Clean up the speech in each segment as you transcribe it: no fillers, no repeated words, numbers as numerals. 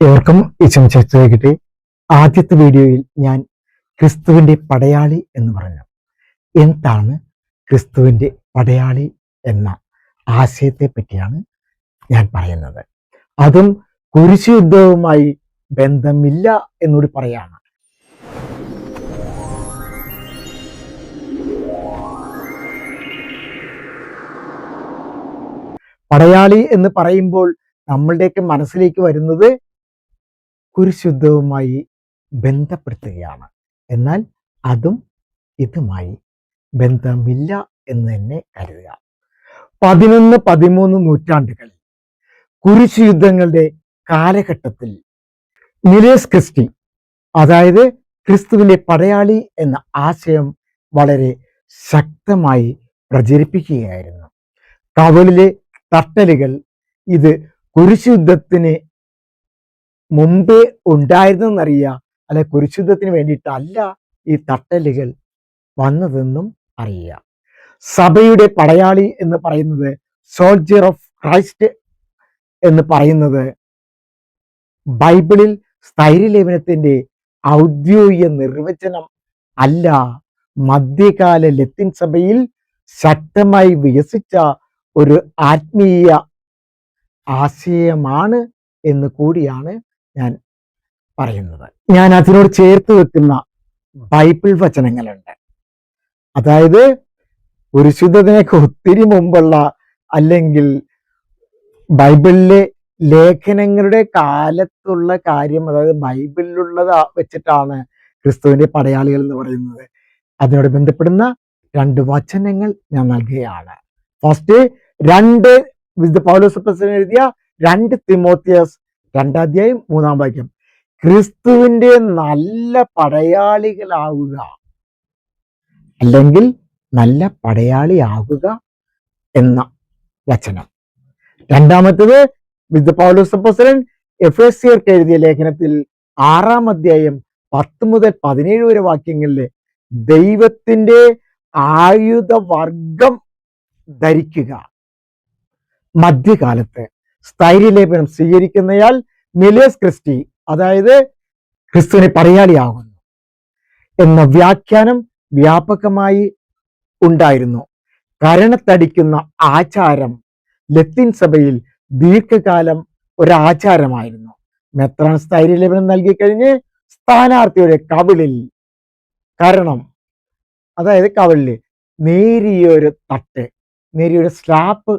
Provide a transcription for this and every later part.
ഏവർക്കും ഈശോ കിട്ടി. ആദ്യത്തെ വീഡിയോയിൽ ഞാൻ ക്രിസ്തുവിൻ്റെ പടയാളി എന്ന് പറഞ്ഞു. എന്താണ് ക്രിസ്തുവിൻ്റെ പടയാളി എന്ന ആശയത്തെ പറ്റിയാണ് ഞാൻ പറയുന്നത്. അതും കുരിശ് യുദ്ധവുമായി ബന്ധമില്ല എന്നൂടി പറയാണ്. പടയാളി എന്ന് പറയുമ്പോൾ നമ്മളുടെയൊക്കെ മനസ്സിലേക്ക് വരുന്നത് കുരിശുദ്ധവുമായി ബന്ധപ്പെടുത്തുകയാണ്. എന്നാൽ അതും ഇതുമായി ബന്ധമില്ല എന്ന് തന്നെ കരുതുക. 11-13 നൂറ്റാണ്ടുകളിൽ കുരിശു യുദ്ധങ്ങളുടെ കാലഘട്ടത്തിൽ മിലേസ് ക്രിസ്റ്റി, അതായത് ക്രിസ്തുവിലെ പടയാളി എന്ന ആശയം വളരെ ശക്തമായി പ്രചരിപ്പിക്കുകയായിരുന്നു. കവളിലെ തട്ടലുകൾ ഇത് കുരിശുദ്ധത്തിന് മുമ്പേ ഉണ്ടായിരുന്നെന്നറിയാം. അല്ലെ, കുരിശുദ്ധത്തിന് വേണ്ടിയിട്ടല്ല ഈ തട്ടലുകൾ വന്നതെന്നും അറിയാം. സഭയുടെ പടയാളി എന്ന് പറയുന്നത്, സോൾജിയർ ഓഫ് ക്രൈസ്റ്റ് എന്ന് പറയുന്നത് ബൈബിളിൽ സ്ഥൈര്യലേപനത്തിന്റെ ഔദ്യോഗിക നിർവചനം അല്ല, മധ്യകാല ലത്തീൻ സഭയിൽ ശക്തമായി വികസിച്ച ഒരു ആത്മീയ ആശയമാണ് എന്ന് കൂടിയാണ് ഞാൻ പറയുന്നത്. ഞാൻ അതിനോട് ചേർത്ത് വെക്കുന്ന ബൈബിൾ വചനങ്ങളുണ്ട്. അതായത് കുരിശുദ്ധത്തിനൊക്കെ ഒത്തിരി മുമ്പുള്ള, അല്ലെങ്കിൽ ബൈബിളിലെ ലേഖനങ്ങളുടെ കാലത്തുള്ള കാര്യം, അതായത് ബൈബിളിലുള്ളത് വെച്ചിട്ടാണ് ക്രിസ്തുവിന്റെ പടയാളികൾ എന്ന് പറയുന്നത്. അതിനോട് ബന്ധപ്പെടുന്ന 2 വചനങ്ങൾ ഞാൻ നൽകുകയാണ്. ഫസ്റ്റ് 2 പൗലോസ് അപ്പോസ്തലൻ എഴുതിയ 2 തിമോത്തിയോസ് 2 അധ്യായം 3 വാക്യം. ക്രിസ്തുവിന്റെ നല്ല പടയാളികളാവുക, അല്ലെങ്കിൽ നല്ല പടയാളിയാകുക എന്ന വചനം. രണ്ടാമത്തേത് പൗലോസ് അപ്പോസ്തലൻ എഫേസ്യർക്ക് എഴുതിയ ലേഖനത്തിൽ 6 അധ്യായം 10 മുതൽ 17 വരെ വാക്യങ്ങളില് ദൈവത്തിന്റെ ആയുധവർഗം ധരിക്കുക. മധ്യകാലത്ത് സ്ഥൈര്യലേപനം സ്വീകരിക്കുന്നയാൾ മിലേസ് ക്രിസ്റ്റി, അതായത് ക്രിസ്തുവിനെ പടയാളിയാകുന്നു എന്ന വ്യാഖ്യാനം വ്യാപകമായി ഉണ്ടായിരുന്നു. കരണത്തടിക്കുന്ന ആചാരം ലത്തീൻ സഭയിൽ ദീർഘകാലം ഒരാചാരമായിരുന്നു. മെത്രാൻ സ്ഥൈര്യലേപനം നൽകിക്കഴിഞ്ഞ് സ്ഥാനാർത്ഥിയുടെ കവിളിൽ, കരണം അതായത് കവിളിൽ നേരിയൊരു തട്ട്, നേരിയൊരു സ്ലാപ്പ്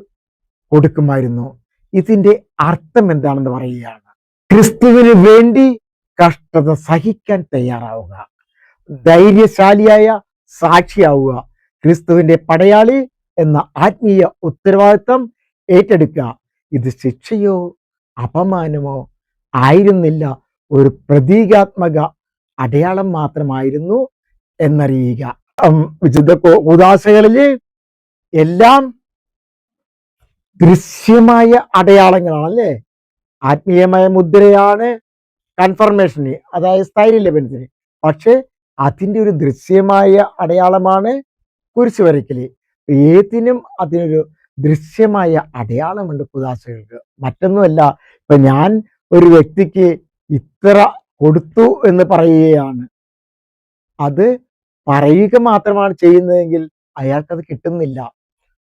കൊടുക്കുമായിരുന്നു. ഇതിന്റെ അർത്ഥം എന്താണെന്ന് പറയുകയാണ്. ക്രിസ്തുവിന് വേണ്ടി കഷ്ടത സഹിക്കാൻ തയ്യാറാവുക, ധൈര്യശാലിയായ സാക്ഷിയാവുക, ക്രിസ്തുവിന്റെ പടയാളി എന്ന ആത്മീയ ഉത്തരവാദിത്വം ഏറ്റെടുക്കുക. ഇത് ശിക്ഷയോ അപമാനമോ ആയിരുന്നില്ല, ഒരു പ്രതീകാത്മക അടയാളം മാത്രമായിരുന്നു എന്നറിയുക. വിശുദ്ധ കൂദാശകളിൽ എല്ലാം ദൃശ്യമായ അടയാളങ്ങളാണ്, അല്ലേ? ആത്മീയമായ മുദ്രയാണ് കൺഫർമേഷന്, അതായത് സ്ഥൈര്യലേപനത്തിന്. പക്ഷെ അതിൻ്റെ ഒരു ദൃശ്യമായ അടയാളമാണ് കുരിശ് വരയ്ക്കല്. ഏതിനും അതിനൊരു ദൃശ്യമായ അടയാളമുണ്ട് കൂദാശകൾക്ക്. മറ്റൊന്നുമല്ല, ഇപ്പൊ ഞാൻ ഒരു വ്യക്തിക്ക് ഇത്ര കൊടുത്തു എന്ന് പറയുകയാണ്, അത് പറയുക മാത്രമാണ് ചെയ്യുന്നതെങ്കിൽ അയാൾക്കത് കിട്ടുന്നില്ല.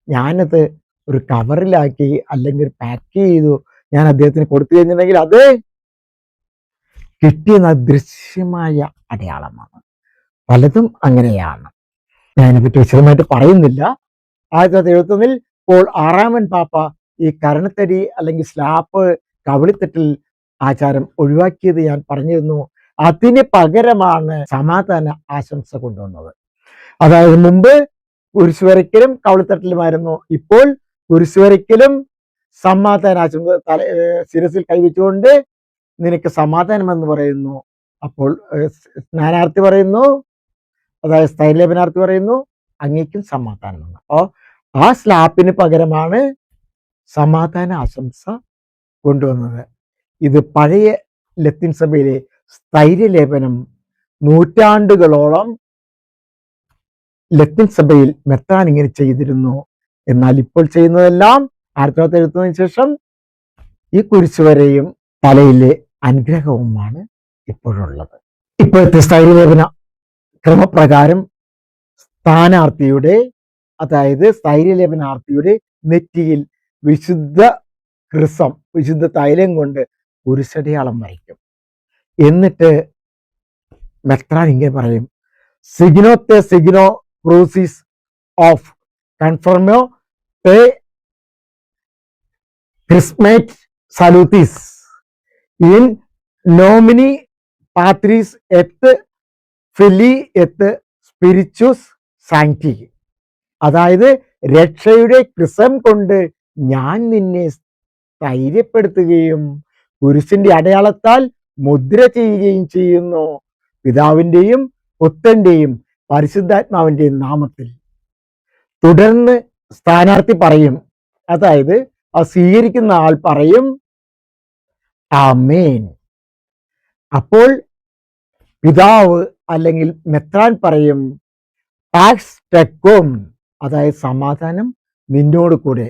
ഞാനത് ഒരു കവറിലാക്കി അല്ലെങ്കിൽ പാക്ക് ചെയ്തു ഞാൻ അദ്ദേഹത്തിന് കൊടുത്തു കഴിഞ്ഞിട്ടുണ്ടെങ്കിൽ അത് കിട്ടിയെന്ന ദൃശ്യമായ അടയാളമാണ്. പലതും അങ്ങനെയാണ്. ഞാൻ അതിനെപ്പറ്റി വിശദമായിട്ട് പറയുന്നില്ല. 1971 പോൾ 6-ാമൻ പാപ്പ ഈ കരണത്തടി അല്ലെങ്കിൽ സ്ലാപ്പ്, കവിളിത്തട്ടിൽ ആചാരം ഒഴിവാക്കിയത് ഞാൻ പറഞ്ഞിരുന്നു. അതിന് പകരമാണ് സമാധാന ആശംസ കൊണ്ടുവന്നത്. അതായത് മുമ്പ് കുരിശ് വരയ്ക്കലും കവിളിത്തട്ടിലുമായിരുന്നു. ഇപ്പോൾ കുരിശ് വരയ്ക്കലും സമാധാന ആശംസ, ശിരസിൽ കൈവച്ചുകൊണ്ട് നിനക്ക് സമാധാനം എന്ന് പറയുന്നു. അപ്പോൾ സ്നാനാർത്ഥി പറയുന്നു, അതായത് സ്ഥൈര്യലേപനാർത്ഥി പറയുന്നു, അങ്ങേക്കും സമാധാനം എന്ന്. അപ്പോൾ ആ സ്ലാപ്പിന് പകരമാണ് സമാധാന ആശംസ കൊണ്ടുവന്നത്. ഇത് പഴയ ലത്തീൻ സഭയിലെ സ്ഥൈര്യലേപനം നൂറ്റാണ്ടുകളോളം ലത്തീൻ സഭയിൽ മെത്രാൻ ഇങ്ങനെ ചെയ്തിരുന്നു. എന്നാൽ ഇപ്പോൾ ചെയ്യുന്നതെല്ലാം 1971 ശേഷം ഈ കുരിശുവരെയും തലയിൽ അനുഗ്രഹവുമാണ് ഇപ്പോഴുള്ളത്. ഇപ്പോഴത്തെ സ്ഥൈര്യലേപന ക്രമപ്രകാരം സ്ഥാനാർത്ഥിയുടെ, അതായത് സ്ഥൈര്യലേപനാർത്ഥിയുടെ നെറ്റിയിൽ വിശുദ്ധ ക്രിസം, വിശുദ്ധ തൈലം കൊണ്ട് കുരിശടയാളം വരയ്ക്കും. എന്നിട്ട് മെത്രാൻ ഇങ്ങനെ പറയും: സിഗ്നോത്തെ സിഗ്നോ ക്രൂസിസ് ഓഫ് കൺഫർമോ പേ ക്രിസ്മേറ്റ് സലൂത്തിസ് ഇൻ നോമിനി പാത്രീസ് എത്ത് ഫിലി എത്ത് സ്പിരിച്വസ് സാങ്ക്ടി. അതായത് രക്ഷയുടെ ക്രിസം കൊണ്ട് ഞാൻ നിന്നെ സ്ഥൈര്യപ്പെടുത്തുകയും കുരിശിന്റെ അടയാളത്താൽ മുദ്ര ചെയ്യുകയും ചെയ്യുന്നു, പിതാവിൻ്റെയും പുത്രന്റെയും പരിശുദ്ധാത്മാവിന്റെയും നാമത്തിൽ. തുടർന്ന് സ്ഥാനാർത്ഥി പറയും, അതായത് ആ സ്വീകരിക്കുന്ന ആൾ പറയും ആമേൻ. അപ്പോൾ പിതാവ് അല്ലെങ്കിൽ മെത്രാൻ പറയും പാക്സ് ടെക്കോം, അതായത് സമാധാനം നിന്നോട് കൂടെ.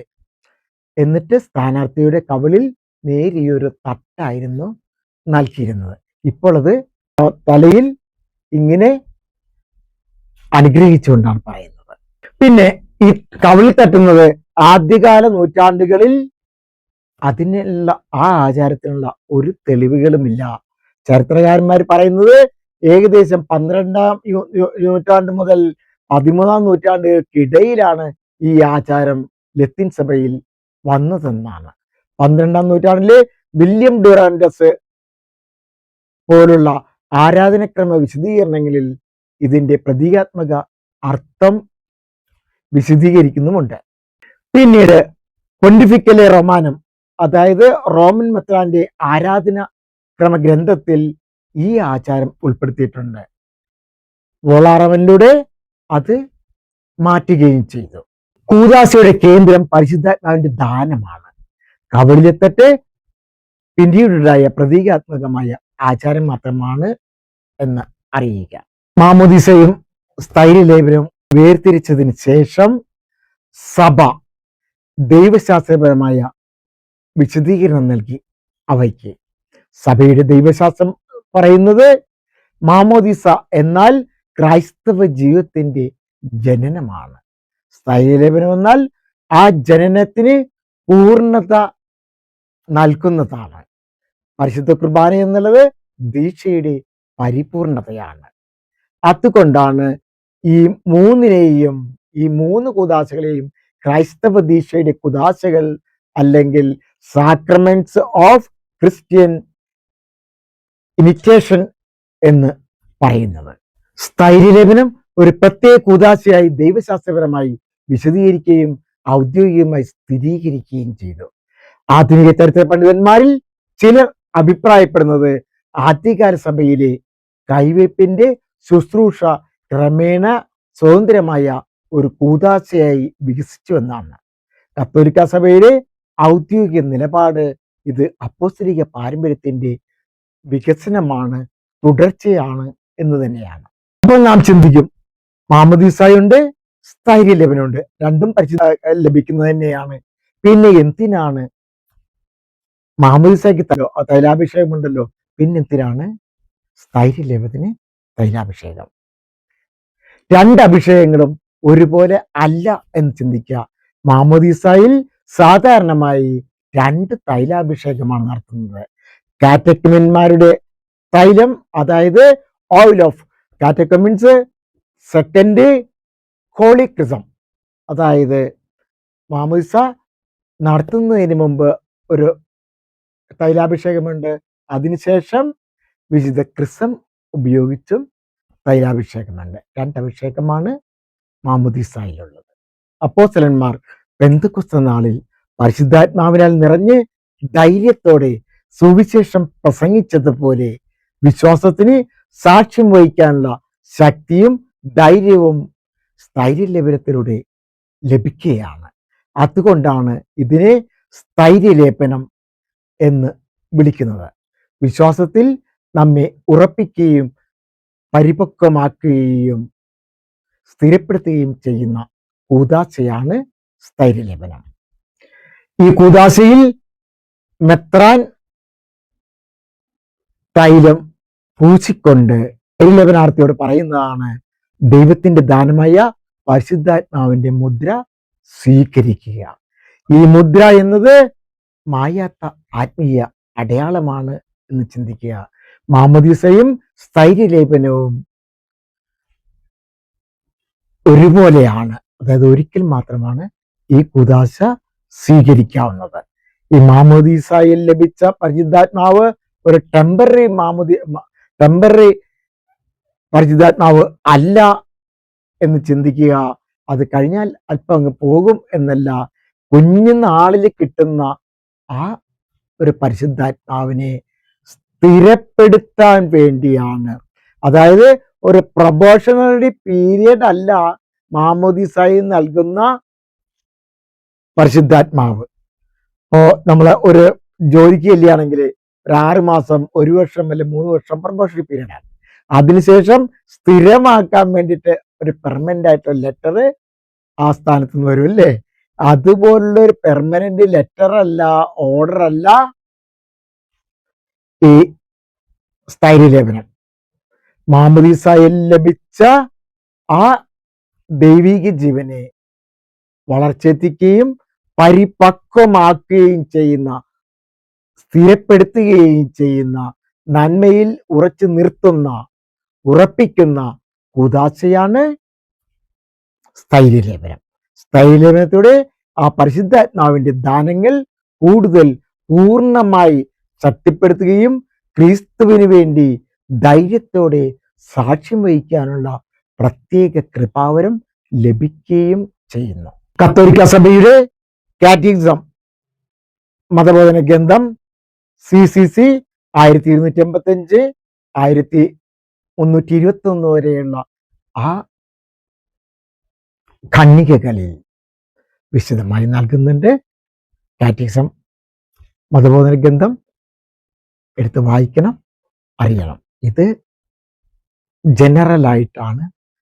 എന്നിട്ട് സ്ഥാനാർത്ഥിയുടെ കവിളിൽ നേരിയൊരു തട്ടായിരുന്നു നൽകിയിരുന്നത്. ഇപ്പോൾ അത് തലയിൽ ഇങ്ങനെ അനുഗ്രഹിച്ചുകൊണ്ടാണ് പറയുന്നത്. പിന്നെ ഈ കവിളിൽ തട്ടുന്നത് ആദ്യകാല നൂറ്റാണ്ടുകളിൽ അതിനുള്ള ആ ആചാരത്തിനുള്ള ഒരു തെളിവുകളുമില്ല. ചരിത്രകാരന്മാർ പറയുന്നത് ഏകദേശം 12-ാം നൂറ്റാണ്ട് മുതൽ 13-ാം നൂറ്റാണ്ടുകൾക്കിടയിലാണ് ഈ ആചാരം ലത്തീൻ സഭയിൽ വന്നതെന്നാണ്. 12-ാം നൂറ്റാണ്ടിലെ വില്യം ഡുറാൻഡസ് പോലുള്ള ആരാധനക്രമ വിശദീകരണങ്ങളിൽ ഇതിന്റെ പ്രതീകാത്മക അർത്ഥം വിശദീകരിക്കുന്നുമുണ്ട്. പിന്നീട് പൊണ്ടിഫിക്കലെ റൊമാനം, അതായത് റോമൻ മെത്രാന്റെ ആരാധന ക്രമഗ്രന്ഥത്തിൽ ഈ ആചാരം ഉൾപ്പെടുത്തിയിട്ടുണ്ട്. വോളാറവനിലൂടെ അത് മാറ്റുകയും ചെയ്തു. കൂദാശയുടെ കേന്ദ്രം പരിശുദ്ധാത്മാവിന്റെ ദാനമാണ്. കവളിലെത്തട്ട് പിന്നീടുണ്ടായ പ്രതീകാത്മകമായ ആചാരം മാത്രമാണ് എന്ന് അറിയുക. മാമോദീസയും സ്ഥൈര്യലേപനവും വേർതിരിച്ചതിന് ശേഷം സഭ ദൈവശാസ്ത്രപരമായ വിശദീകരണം നൽകി അവയ്ക്ക്. സഭയുടെ ദൈവശാസ്ത്രം പറയുന്നത് മാമോദീസ എന്നാൽ ക്രൈസ്തവ ജീവിതത്തിന്റെ ജനനമാണ്. സ്ഥൈര്യലേപനം എന്നാൽ ആ ജനനത്തിന് പൂർണ്ണത നൽകുന്നതാണ്. പരിശുദ്ധ കുർബാന എന്നുള്ളത് ദീക്ഷയുടെ പരിപൂർണതയാണ്. അതുകൊണ്ടാണ് ഈ മൂന്നിനെയും, ഈ മൂന്ന് കൂദാശകളെയും ക്രൈസ്തവ ദീക്ഷയുടെ കുദാശകൾ അല്ലെങ്കിൽ സാക്രമെന്റ്സ് ഓഫ് ക്രിസ്ത്യൻ ഇനിറ്റേഷൻ എന്ന് പറയുന്നത്. സ്ഥൈര്യലേപനം ഒരു പ്രത്യേക കൂദാശയായി ദൈവശാസ്ത്രപരമായി വിശദീകരിക്കുകയും ഔദ്യോഗികമായി സ്ഥിരീകരിക്കുകയും ചെയ്തു. ആധുനിക ചരിത്ര പണ്ഡിതന്മാരിൽ ചിലർ അഭിപ്രായപ്പെടുന്നത് ആദ്യകാല സഭയിലെ കൈവയ്പിന്റെ ശുശ്രൂഷ ക്രമേണ സ്വതന്ത്രമായ ഒരു കൂദാശയായി വികസിച്ചു എന്നാണ്. കത്തോലിക്ക സഭയിലെ ഔദ്യോഗിക നിലപാട് ഇത് അപ്പോസ്തലിക പാരമ്പര്യത്തിന്റെ വികസനമാണ്, തുടർച്ചയാണ് എന്ന് തന്നെയാണ്. അപ്പോൾ നാം ചിന്തിക്കും, മാമോദീസായുണ്ട്, സ്ഥൈര്യലേപനമുണ്ട്, രണ്ടും പരിശുദ്ധ ലഭിക്കുന്നത് തന്നെയാണ്. പിന്നെ എന്തിനാണ് മാമോദീസയ്ക്ക് തൈലാഭിഷേകം ഉണ്ടല്ലോ, പിന്നെന്തിനാണ് സ്ഥൈര്യലേപനത്തിന് തൈലാഭിഷേകം? രണ്ട് അഭിഷേകങ്ങളും ഒരുപോലെ അല്ല എന്ന് ചിന്തിക്കുക. മാമോദീസായിൽ സാധാരണമായി 2 തൈലാഭിഷേകമാണ് നടത്തുന്നത്. കാറ്റക്കമിന്മാരുടെ തൈലം, അതായത് ഓയിൽ ഓഫ് കാറ്റക്കമിൻസ്. സെക്കൻഡ് ഹോളി ക്രിസം, അതായത് മാമോദീസ നടത്തുന്നതിന് മുമ്പ് ഒരു തൈലാഭിഷേകമുണ്ട്. അതിനുശേഷം വിശുദ്ധ ക്രിസം ഉപയോഗിച്ചും തൈലാഭിഷേകമുണ്ട്. 2 അഭിഷേകമാണ് മാമോദീസായിലുള്ളത്. അപ്പോസ്തലന്മാർ പെന്തക്കോസ്ത് നാളിൽ പരിശുദ്ധാത്മാവിനാൽ നിറഞ്ഞ് ധൈര്യത്തോടെ സുവിശേഷം പ്രസംഗിച്ചതുപോലെ വിശ്വാസത്തിന് സാക്ഷ്യം വഹിക്കാനുള്ള ശക്തിയും ധൈര്യവും സ്ഥൈര്യലേപനത്തിലൂടെ ലഭിക്കുകയാണ്. അതുകൊണ്ടാണ് ഇതിനെ സ്ഥൈര്യലേപനം എന്ന് വിളിക്കുന്നത്. വിശ്വാസത്തിൽ നമ്മെ ഉറപ്പിക്കുകയും പരിപക്വമാക്കുകയും സ്ഥിരപ്പെടുത്തുകയും ചെയ്യുന്ന കൂദാശയാണ് സ്ഥൈര്യലേപനം. ഈ കൂദാശയിൽ മെത്രാൻ തൈലം പൂശിക്കൊണ്ട് ലേപനാർത്ഥിയോട് പറയുന്നതാണ് ദൈവത്തിന്റെ ദാനമായ പരിശുദ്ധാത്മാവിന്റെ മുദ്ര സ്വീകരിക്കുക. ഈ മുദ്ര എന്നത് മായാത്ത ആത്മീയ അടയാളമാണ് എന്ന് ചിന്തിക്കുക. മാമോദീസയും സ്ഥൈര്യലേപനവും ഒരുപോലെയാണ്. അതായത് ഒരിക്കൽ മാത്രമാണ് ഈ കൂദാശ സ്വീകരിക്കാവുന്നത്. ഈ മാമോദീസയിൽ ലഭിച്ച പരിശുദ്ധാത്മാവ് ഒരു ടെമ്പററി പരിശുദ്ധാത്മാവ് അല്ല എന്ന് ചിന്തിക്കുക. അത് കഴിഞ്ഞാൽ അല്പം അങ്ങ് പോകും എന്നല്ല, കുഞ്ഞുനാളിൽ കിട്ടുന്ന ആ ഒരു പരിശുദ്ധാത്മാവിനെ സ്ഥിരപ്പെടുത്താൻ വേണ്ടിയാണ്. അതായത് ഒരു പ്രൊബോഷണറി പീരിയഡ് അല്ല മാമോദീസായി നൽകുന്ന പരിശുദ്ധാത്മാവ്. ഇപ്പോ നമ്മള് ഒരു ജോലിക്ക് ചെല്ലുകയാണെങ്കിൽ ഒരു 6 മാസം, 1 വർഷം അല്ലെങ്കിൽ 3 വർഷം പ്രൊബോഷണറി പീരീഡാണ്. അതിനുശേഷം സ്ഥിരമാക്കാൻ വേണ്ടിയിട്ട് ഒരു പെർമനന്റ് ആയിട്ടുള്ള ലെറ്റർ ആ സ്ഥാനത്ത് നിന്ന് വരും അല്ലേ? അതുപോലുള്ള ഒരു പെർമനന്റ് ലെറ്റർ അല്ല, ഓർഡർ അല്ല ഈ സ്ഥൈര്യലേപനം. മാമോദീസായിൽ ലഭിച്ച ആ ദൈവിക ജീവനെ വളർച്ചെത്തിക്കുകയും പരിപക്വമാക്കുകയും ചെയ്യുന്ന, സ്ഥിരപ്പെടുത്തുകയും ചെയ്യുന്ന, നന്മയിൽ ഉറച്ചു നിർത്തുന്ന, ഉറപ്പിക്കുന്ന കൂദാശയാണ് സ്ഥൈര്യലേപനം. സ്ഥൈര്യലേപനത്തോടെ ആ പരിശുദ്ധാത്മാവിന്റെ ദാനങ്ങൾ കൂടുതൽ പൂർണ്ണമായി ശക്തിപ്പെടുത്തുകയും ക്രിസ്തുവിന് വേണ്ടി ധൈര്യത്തോടെ സാക്ഷ്യം വഹിക്കാനുള്ള പ്രത്യേക കൃപാവരം ലഭിക്കുകയും ചെയ്യുന്നു. കത്തോലിക്ക സഭയുടെ കാറ്റക്കിസം മതബോധന ഗ്രന്ഥം CCC 1285 1321 വരെയുള്ള ആ ഖണ്ഡികകളിൽ വിശദമായി നൽകുന്നുണ്ട്. കാറ്റക്കിസം മതബോധന ഗ്രന്ഥം എടുത്ത് വായിക്കണം, അറിയണം. ഇത് ജനറലായിട്ടാണ്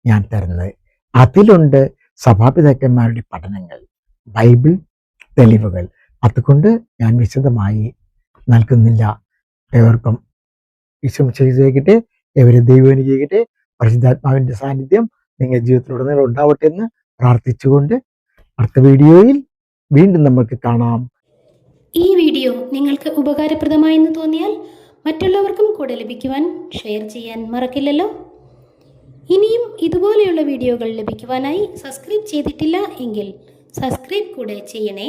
ഞാൻ തരുന്നത്. അതിലുണ്ട് സഭാപിതാക്കന്മാരുടെ പഠനങ്ങൾ, ബൈബിൾ തെളിവുകൾ. അതുകൊണ്ട് ഞാൻ വിശദമായി നൽകുന്നില്ല. ഏവർക്കും വിശ്വസിക്കട്ടെ, ഏവരെ ദൈവം അനുഗ്രഹിക്കട്ടെ. പരിശുദ്ധാത്മാവിന്റെ സാന്നിധ്യം നിങ്ങളുടെ ജീവിതത്തിലുടനീളം ഉണ്ടാവട്ടെ എന്ന് പ്രാർത്ഥിച്ചുകൊണ്ട് അടുത്ത വീഡിയോയിൽ വീണ്ടും നമുക്ക് കാണാം. ഈ വീഡിയോ നിങ്ങൾക്ക് ഉപകാരപ്രദമായെന്ന് തോന്നിയാൽ മറ്റുള്ളവർക്കും കൂടെ ലഭിക്കുവാൻ ഷെയർ ചെയ്യാൻ മറക്കില്ലല്ലോ. ഇനിയും ഇതുപോലെയുള്ള വീഡിയോകൾ ലഭിക്കുവാനായി സബ്സ്ക്രൈബ് ചെയ്തിട്ടില്ല എങ്കിൽ സബ്സ്ക്രൈബ് കൂടെ ചെയ്യണേ.